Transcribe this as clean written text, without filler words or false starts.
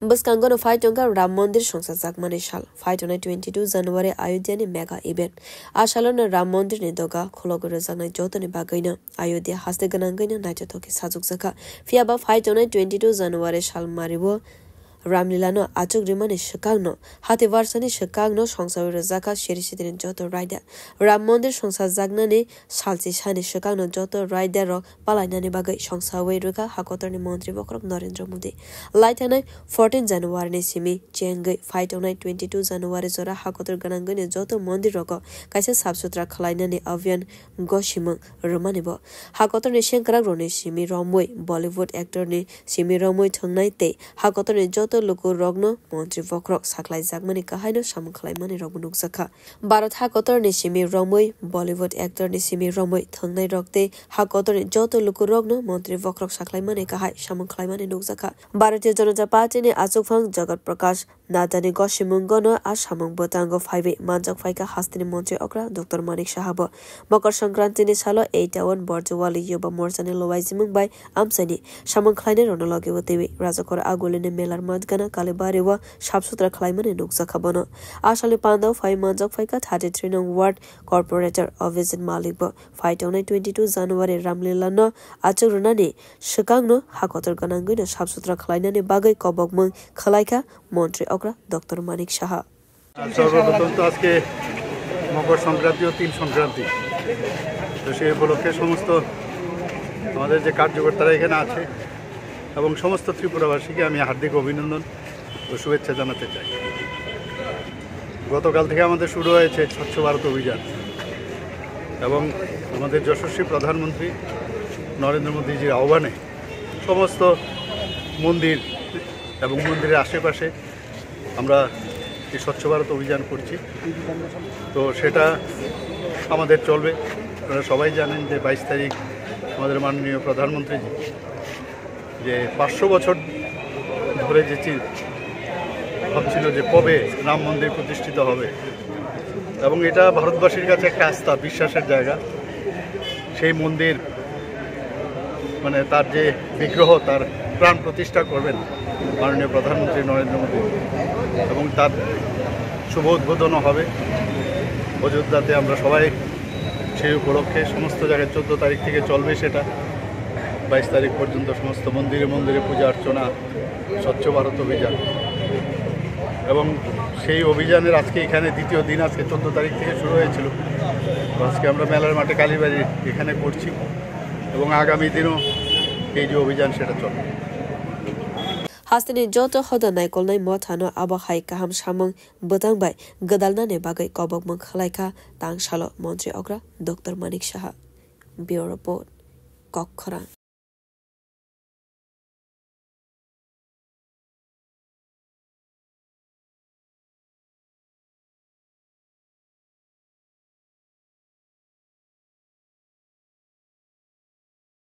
Buskangono Faitonga Ram Mandir Shongsa Zakmani Shal. Faitona 22 January Ayodhya ni mega event. Ashalona Ram Mandir ni doga Khologoro Zangna Jotani Bagaina. Ayodhya Haste Ganangaina Naitotoki Sajuk Zaka. Fiaba Faitona 22 January Shal Maribo. Ramlilano Achuk Rimani Shakagno. Hati Varsani Shakagno Shongsa Zaka Shirishidin Joto Rider. Ram Mandir Shongsa Zagnani Shalsi Shani Shakagno Joto Rider Rock Palainani Bagai Shongsa Weruka Hakotani Montri Vokrok Narendra Modi. Lightana 14 January ni Simi Chengai Fight on 22 January Zora Hakotor Ganangani Joto Mondi Roko Kaisa Subsutra Kalainani Avian Goshima Romanibo. Hakotor ni Shankara ni Simi Romwe Bollywood actor ni Simi Romwe Tongnite Hakotor ni Joto Luku Rogno Montri Vokrok Saklai Zagmani Kahaino Shamuklaimani Rogunuk Zaka. Barat Hakotor ni Simi Romwe Bollywood actor ni Simi Romwe Tongnai Rokte Hakotor ni Joto Luku Rogno Montri Vokrok Saklaimani Kahai Shamuklaimani Nukzaka. Bharatiya Janata Party ni Achukphang Jagat Prakash Nadani Goshimungono Ashamung Botango 5 Manjak Faika Hastini Montri Okra Dr. Manik Shahabo Makar Sankranti ni Salo 81 Borjawali Yuba Morsani Lowaizimung by Amsani Shamung Kleine Ronologi Watiwi Razakor Agulini Melar Madgana Kalibariwa Shabsutra Klaimani Nukzakabono Ashali Pando 5 Manjak Faika 33 Nong Ward Corporator of Visit Malikbo 22 January Ramlilano Achurunani Shikangno Hakotor Gananguino Shabsutra Klainani Bagai Kobokmung Khalaika Montri Okra Dr. Manik Shaha সর্বপ্রথম তো আজকে মকর সংক্রান্তি ও তিল সংক্রান্তি তো সেই উপলক্ষে সমস্ত আমাদের যে কার্যকর্তারা এখানে আছে এবং সমস্ত ত্রিপুরাবাসীকে আমি হার্দিক অভিনন্দন ও শুভেচ্ছা জানাতে চাই গতকাল থেকে আমাদের শুরু হয়েছে স্বচ্ছ ভারত অভিযান এবং আমাদের যশস্বী প্রধানমন্ত্রী নরেন্দ্র মোদীজির আহ্বানে সমস্ত মন্দির এবং মন্দিরের আশেপাশে আমরা এই স্বচ্ছ ভারত অভিযান করছি তো সেটা আমাদের চলবে আপনারা সবাই জানেন যে 22 তারিখ আমাদের মাননীয় প্রধানমন্ত্রীজি যে 500 বছর ধরে যে ভাবছিল যে কবে রাম মন্দির প্রতিষ্ঠিত হবে এবং এটা ভারতবাসীর কাছে একটা আস্থা বিশ্বাসের জায়গা সেই মন্দির মানে তার যে বিগ্রহ তার প্রাণ প্রতিষ্ঠা করবেন মাননীয় প্রধানমন্ত্রী নরেন্দ্র মোদী এবং তার শুভ উদ্বোধনও হবে অযোধ্যাতে আমরা সবাই সেই উপলক্ষে সমস্ত জায়গায় 14 তারিখ থেকে চলবে সেটা 22 তারিখ পর্যন্ত সমস্ত মন্দিরে মন্দিরে পূজা অর্চনা স্বচ্ছ ভারত অভিযান এবং সেই অভিযানের আজকে এখানে দ্বিতীয় দিন আজকে 14 তারিখ থেকে শুরু হয়েছিল আজকে আমরা মেলার মাঠে কালীবাড়ি এখানে করছি এবং আগামী দিনও এই যে অভিযান সেটা চলবে Hastini Joto Hodanai Kolnai Motano Abahai Kaham Shamung Butangbai Gadalnane Bagai Kobok Munkhalaika Tang Shalo Montri Okra Dr. Manik Shaha Bureau Report Kokkoran